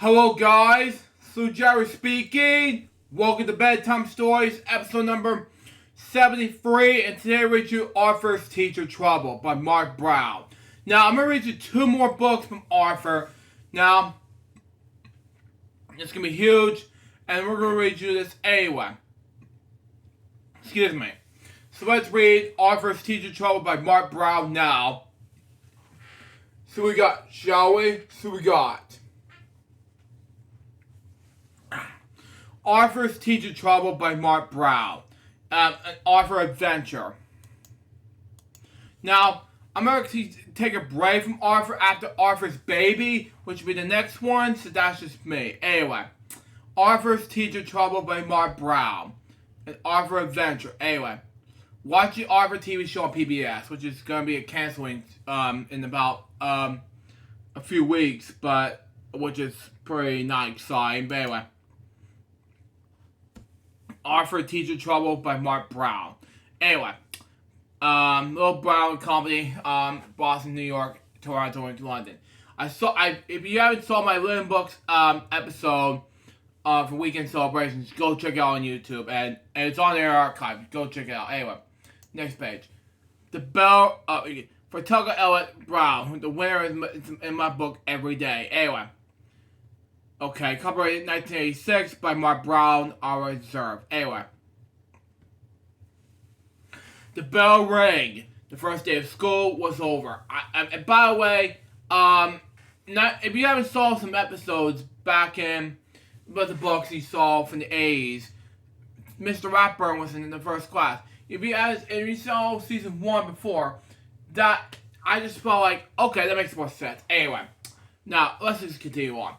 Hello guys, so Jerry speaking. Welcome to Bedtime Stories, episode number 73, and today I read you Arthur's Teacher Trouble by Mark Brown. Now, I'm going to read you two more books from Arthur. Now, it's going to be huge, and we're going to read you this anyway. Excuse me. So let's read Arthur's Teacher Trouble by Mark Brown now. So we got, shall we? So we got Arthur's Teacher Trouble by Mark Brown. An Arthur adventure. Now, I'm going to take a break from Arthur after Arthur's Baby, which will be the next one, so that's just me. Anyway, Arthur's Teacher Trouble by Mark Brown. An Arthur adventure. Anyway, watch the Arthur TV show on PBS, which is going to be canceling in about a few weeks, but which is pretty not exciting. But anyway, Arthur Teacher Trouble by Mark Brown. Anyway, Little Brown Company, Boston, New York, Toronto, and London. If you haven't saw my Living Books episode for Weekend Celebrations, go check it out on YouTube, and it's on their archive. Go check it out. Anyway, next page. The Bell for Tucker Elliott Brown, the winner is in my book every day. Anyway. Okay, copyrighted 1986 by Mark Brown, our reserve. Anyway. The bell rang. The first day of school was over. And by the way, if you haven't saw some episodes back in the books you saw from the 80s, Mr. Ratburn was in the first class. If you saw season 1 before, that I just felt like, okay, that makes more sense. Anyway, now let's just continue on.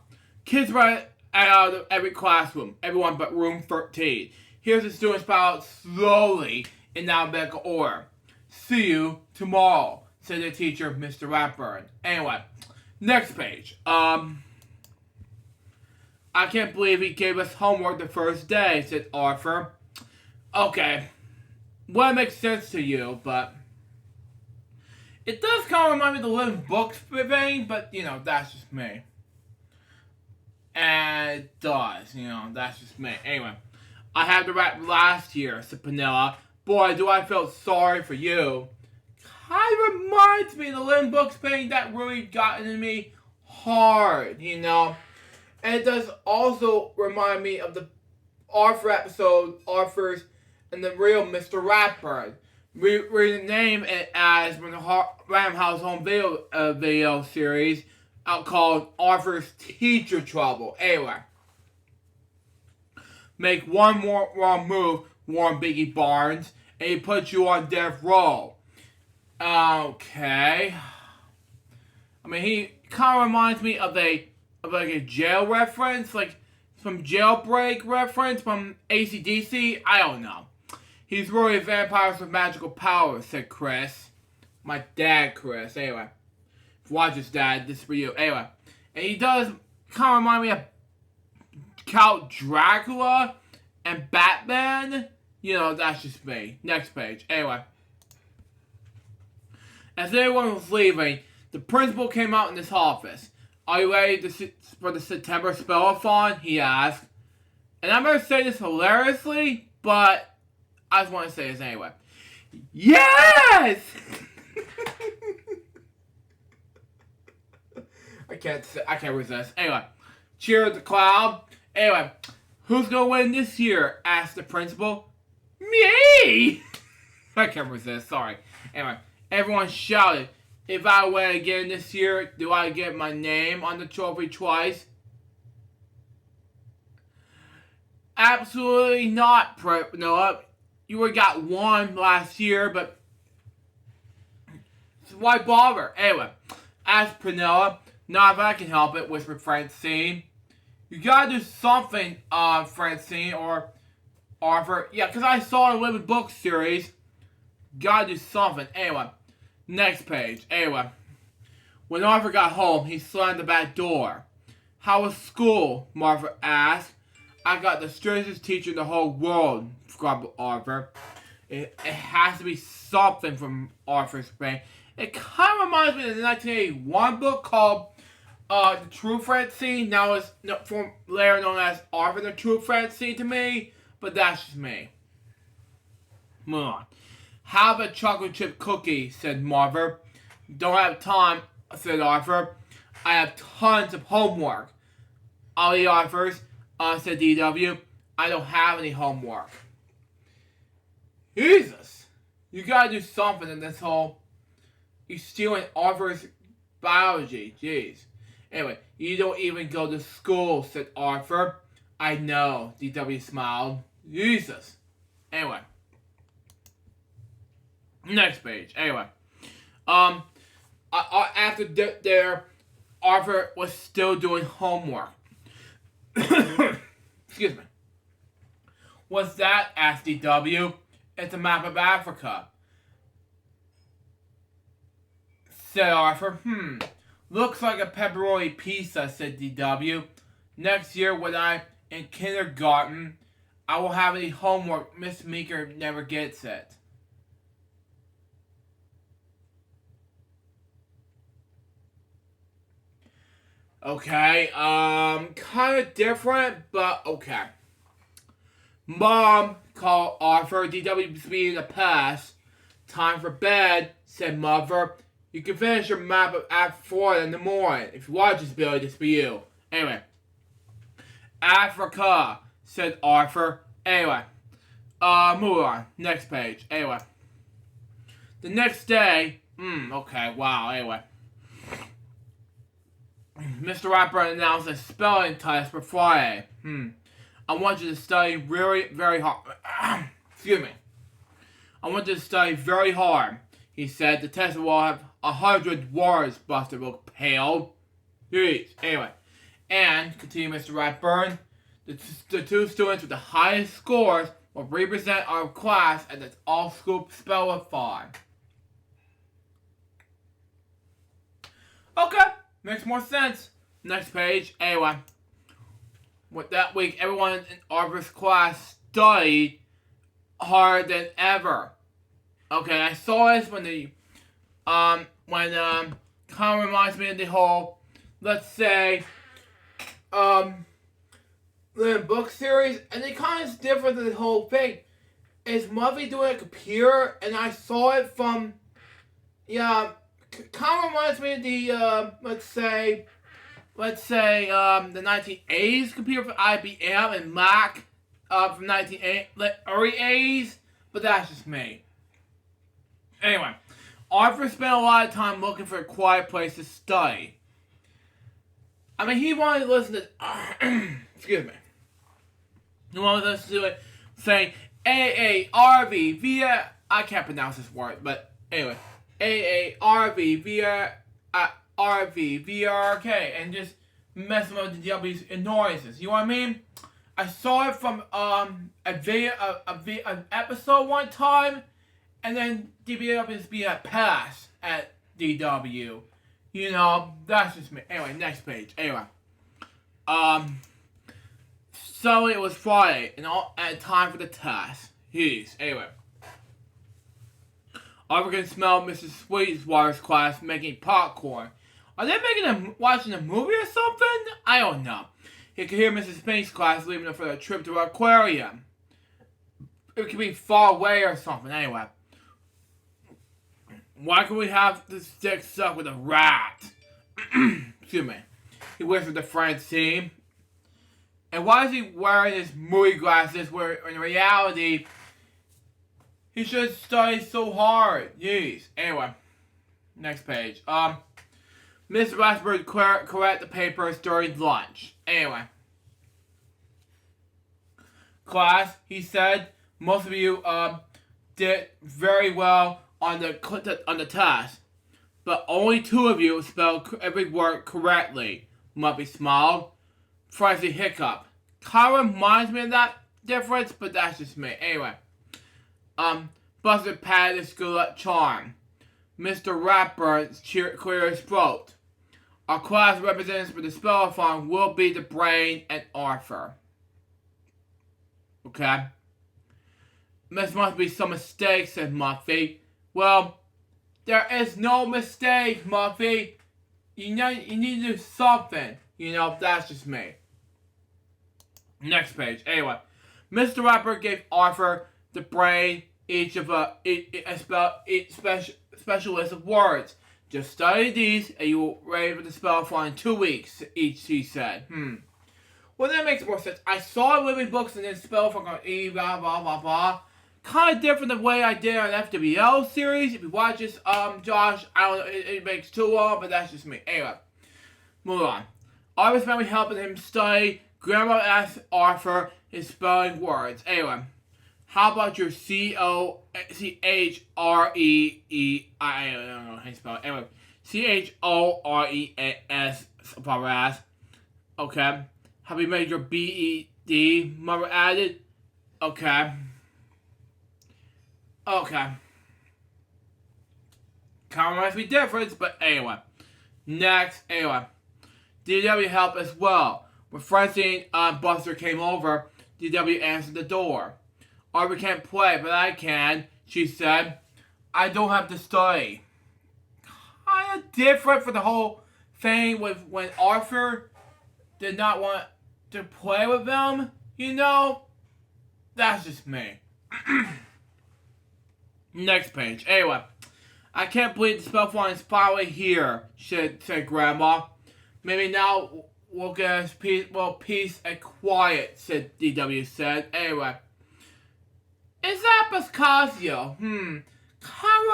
Kids run out of every classroom, everyone but room 13. Here's the students sprout out slowly in alphabetical order. See you tomorrow, said the teacher, Mr. Ratburn. Anyway, next page. I can't believe he gave us homework the first day, said Arthur. Okay, well, it makes sense to you, but it does kind of remind me of the Living Books vein, but, that's just me. And it does, that's just me. Anyway, I had to rap last year, said Penella. Boy, do I feel sorry for you. Kind of reminds me of the Living Books pain that really got into me hard, And it does also remind me of the Arthur episode, Arthur's and the real Mr. Ratburn. We rename it as from the Random House Home video series, called Arthur's Teacher Trouble. Anyway. Make one more wrong move, warned Biggie Barnes, and he puts you on death row. Okay. I mean, he kind of reminds me of a jail reference, like some Jailbreak reference from AC/DC. I don't know. He's really a vampire with magical powers, said Chris. My dad, Chris. Anyway. Watch his dad, this is for you. Anyway, and he does kind of remind me of Count Dracula and Batman. That's just me. Next page. Anyway. As everyone was leaving, the principal came out in his office. Are you ready for the September Spellathon? He asked. And I'm going to say this hilariously, but I just want to say this anyway. Yes! I can't resist. Anyway, cheered the crowd. Anyway, who's gonna win this year? Asked the principal. Me! I can't resist, sorry. Anyway, everyone shouted, if I win again this year, do I get my name on the trophy twice? Absolutely not, Noah. You already got one last year, but why bother? Anyway, asked Prunella. Not if I can help it, whispered Francine. You gotta do something, Francine, or Arthur. Yeah, because I saw a Living Book series. Gotta do something. Anyway, next page. Anyway, when Arthur got home, he slammed the back door. How was school? Martha asked. I got the strictest teacher in the whole world, grumbled Arthur. It has to be something from Arthur's brain. It kind of reminds me of the 1981 book called the True Frenzy, now is from later known as Arthur the True Frenzy to me, but that's just me. Move on. Have a chocolate chip cookie, said Marver. Don't have time, said Arthur. I have tons of homework. All the Arthurs, said DW. I don't have any homework. Jesus! You gotta do something in this whole... You're stealing Arthur's biology. Jeez. Anyway, you don't even go to school, said Arthur. I know, DW smiled. Jesus. Anyway. Next page. Anyway. After there, Arthur was still doing homework. Excuse me. What's that? Asked DW. It's a map of Africa, said Arthur. Looks like a pepperoni pizza, said DW. Next year, when I'm in kindergarten, I won't have any homework. Miss Meeker never gets it. Okay, kind of different, but okay. Mom, called Arthur. DW speed in the past. Time for bed, said Mother. You can finish your map at 4 in the morning. If you watch this video, it's for you. Anyway. Africa, said Arthur. Anyway. Move on. Next page. Anyway. The next day. Okay, wow, anyway. Mr. Ratburn announced a spelling test for Friday. I want you to study very, very hard. Excuse me. I want you to study very hard, he said. The test will have 100 words, Buster looked pale. Jeez. Anyway. And, continued Mr. Ratburn, the two students with the highest scores will represent our class at the all-school spell-a-thon. Okay. Makes more sense. Next page. Anyway. With that week, everyone in Arthur's class studied harder than ever. Okay, I saw this when kind of reminds me of the whole, let's say, the book series, and it kind of is different than the whole thing. Is Muffy doing a computer, and I saw it from, kind of reminds me of the, let's say, the 1980s computer from IBM and Mac, from 1980s, like early 80s, but that's just me. Anyway, Arthur spent a lot of time looking for a quiet place to study. I mean, he wanted to listen to, excuse me. He wanted to listen to it saying AARV via, I can't pronounce this word, but anyway, AARV via RV VRK, and just messing with the W's and noises. You know what I mean? I saw it from an episode one time, and then DW is being a pass at DW. You know, that's just me. Anyway, next page. Anyway, so it was Friday, and time for the test. Jeez. Anyway, Arthur can smell Mrs. Sweetwater's class making popcorn. Are they watching a movie or something? I don't know. He could hear Mrs. Pink's class leaving for a trip to an aquarium. It could be far away or something. Anyway. Why can we have the stick stuck with a rat? Excuse me. He whispered to Francine. And why is he wearing his movie glasses where in reality he should study so hard? Jeez. Anyway. Next page. Miss Raspberry correct the papers during lunch. Anyway. Class, he said, most of you did very well on the test, but only 2 of you spelled every word correctly. Muppy smiled. Frosty hiccup. Kind of reminds me of that difference, but that's just me. Anyway. Buster patted his good charm. Mr. Ratburn cleared his throat. Our class representatives for the spell-a-thon will be the Brain and Arthur. Okay? This must be some mistake, said Muffy. Well, there is no mistake, Muffy. You need to do something. That's just me. Next page. Anyway, Mr. Rapper gave Arthur the brain each of a special list of words. Just study these and you will be able to spell for in 2 weeks each, he said. Well, that makes more sense. I saw living books and then spell for E, blah, blah, blah, blah. Kind of different the way I did on FWL series. If you watch this, Josh, I don't know, it makes too long, but that's just me. Anyway, move on. Arthur's family helping him study. Grandma asked Arthur his spelling words. Anyway, how about your CHREE? I don't know how you spell it. Anyway, CHOREAS, Papa asked. Okay. Have you made your BED? Mother added. Okay. Kind of reminds me difference, but anyway. Next, DW helped as well. When Francine Buster came over, DW answered the door. Arthur can't play, but I can, she said. I don't have to study. Kind of different for the whole thing with when Arthur did not want to play with them, That's just me. Next page. Anyway, I can't believe the spell font is finally here, said Grandma. Maybe now we'll get us peace and quiet, said DW said. Anyway. Is that Picasso? Kind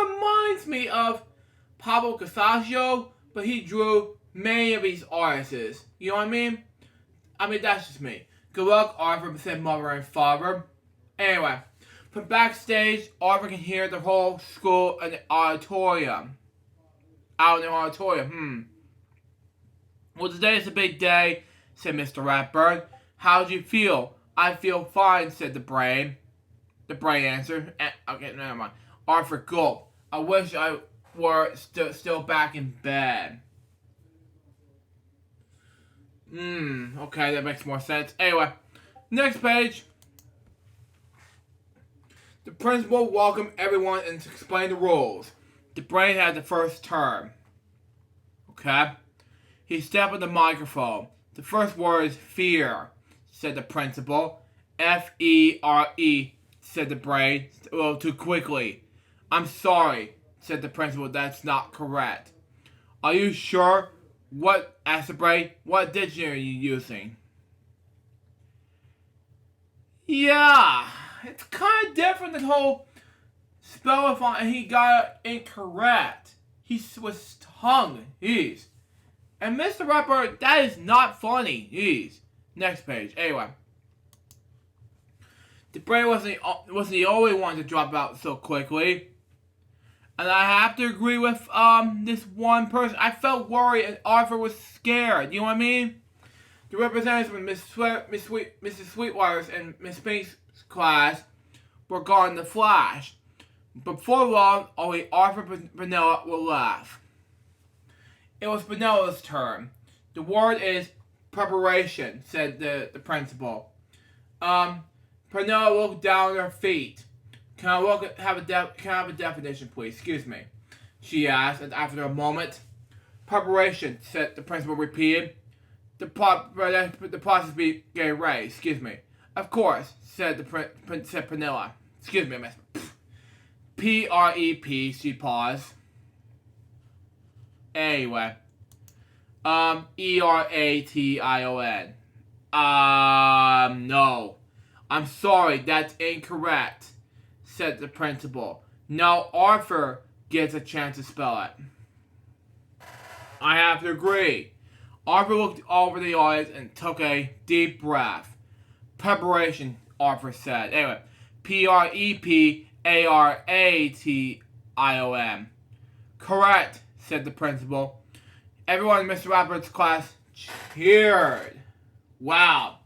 of reminds me of Pablo Picasso, but he drew many of these artists. You know what I mean? That's just me. Good luck, Arthur, said Mother and Father. Anyway, from backstage, Arthur can hear the whole school in the auditorium. Out in the auditorium, Well, today is a big day, said Mr. Ratburn. How do you feel? I feel fine, said the brain. The brain answered. Okay, never mind. Arthur gulped. I wish I were still back in bed. Okay, that makes more sense. Anyway, next page. The principal welcomed everyone and explained the rules. The brain had the first term. Okay? He stepped on the microphone. The first word is fear, said the principal. F-E-R-E, said the brain, a little too quickly. I'm sorry, said the principal, that's not correct. Are you sure? Asked the brain. What dictionary are you using? Yeah, it's kind of different, the whole spell font, and he got it incorrect. He was tongue. And Mr. Rapper, that is not funny. Next page. Anyway. The brain wasn't the only one to drop out so quickly. And I have to agree with this one person. I felt worried and Arthur was scared. You know what I mean? The representatives from Mrs. Sweetwater's and Miss Pink's class were gone in the flash. Before long, only Arthur and Vanilla were left. It was Vanilla's turn. The word is preparation, said the principal. Vanilla looked down at her feet. Can I have a definition, please? Excuse me, she asked, and after a moment. Preparation, said the principal repeated. The process be getting ready. Excuse me. Of course, said Vanilla. Excuse me, miss. P-R-E-P, she paused. Anyway. E-R-A-T-I-O-N. No. I'm sorry, that's incorrect, said the principal. Now Arthur gets a chance to spell it. I have to agree. Arthur looked over the audience and took a deep breath. Preparation, Arthur said. Anyway, P-R-E-P-A-R-A-T-I-O-N. Correct, said the principal. Everyone in Mr. Roberts' class cheered. Wow.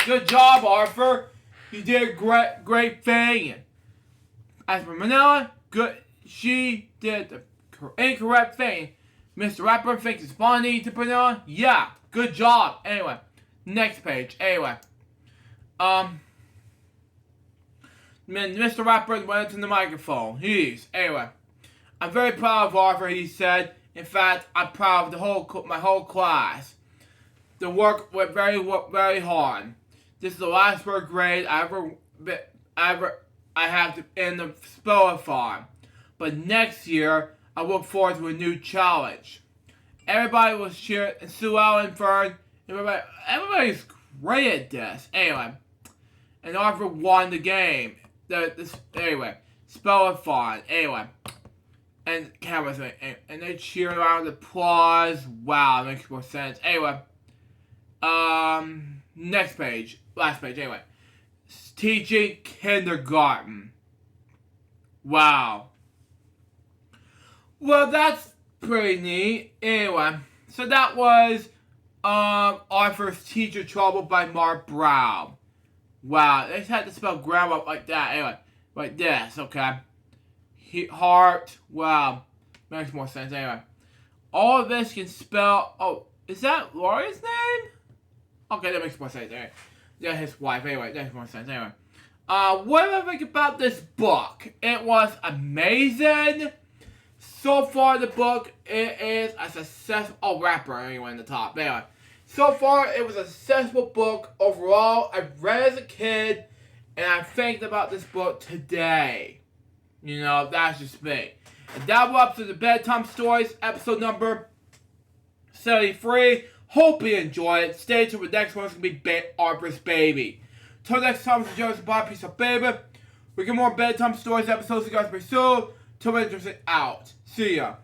Good job, Arthur. You did a great thing. As for Manila, good. She did the incorrect thing. Mr. Rapper thinks it's funny to Manila. Yeah, good job. Anyway, next page. Anyway, Mr. Rapper went to the microphone. Anyway, I'm very proud of Arthur, he said. In fact, I'm proud of my whole class. The work went very hard. This is the last third grade I have to in the spellathon. But next year, I look forward to a new challenge. Everybody was cheering, and Sue Ellen, Fern, everybody's great at this. Anyway, and Arthur won the game. Anyway, spellathon. Anyway, and cameras, and they cheer around with applause. Wow, it makes more sense. Anyway, next page, last page. Anyway, teaching kindergarten. Wow. Well, that's pretty neat. Anyway, so that was Arthur's Teacher Trouble by Mark Brown. Wow, they just had to spell grammar like that. Anyway, like this, okay? Heart, wow. Makes more sense. Anyway, all of this can spell. Oh, is that Laura's name? Okay, that makes more sense. Anyway, yeah, his wife. Anyway, that makes more sense. Anyway, what do I think about this book? It was amazing. So far, the book, it is a successful... Oh, rapper, anyway, in the top. Anyway, so far, it was a successful book. Overall, I read it as a kid, and I'm thinking about this book today. You know, that's just me. And that wraps up the Bedtime Stories, episode number 73. Hope you enjoyed it. Stay tuned for the next one. It's going to be Arthur's Baby. Till next time, it's Joe's Bye. Peace out, baby. We get more Bedtime Stories episodes you guys pursue. Till we're interested out. See ya.